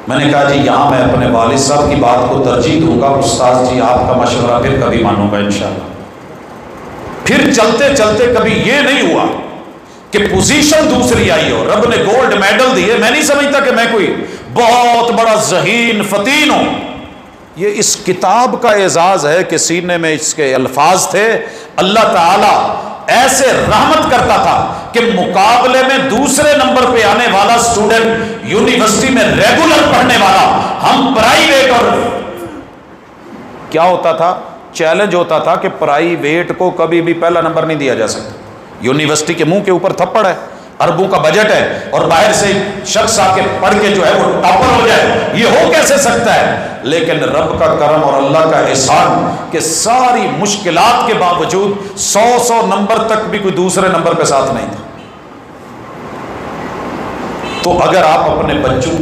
میں نے کہا جی یہاں میں اپنے والد صاحب کی بات کو ترجیح دوں گا، استاذ جی آپ کا مشورہ پھر کبھی مانوں گا انشاءاللہ۔ پھر چلتے چلتے کبھی یہ نہیں ہوا کہ پوزیشن دوسری آئی ہو، رب نے گولڈ میڈل دیے، میں نہیں سمجھتا کہ میں کوئی بہت بڑا ذہین فتین ہوں، یہ اس کتاب کا اعزاز ہے کہ سینے میں اس کے الفاظ تھے۔ اللہ تعالیٰ ایسے رحمت کرتا تھا کہ مقابلے میں دوسرے نمبر پہ آنے والا اسٹوڈنٹ یونیورسٹی میں ریگولر پڑھنے والا، ہم پرائیویٹ، اور کیا ہوتا تھا، چیلنج ہوتا تھا کہ پرائیویٹ کو کبھی بھی پہلا نمبر نہیں دیا جا سکتا۔ یونیورسٹی کے منہ کے اوپر تھپڑ ہے، اربوں کا بجٹ ہے، اور باہر سے شخص آ کے پڑھ کے جو ہے وہ ٹاپر ہو جائے، یہ ہو کیسے سکتا ہے؟ لیکن رب کا کرم اور اللہ کا احسان کہ ساری مشکلات کے باوجود 100 نمبر تک بھی کوئی دوسرے نمبر پہ ساتھ نہیں تھا۔ تو اگر آپ اپنے بچوں کو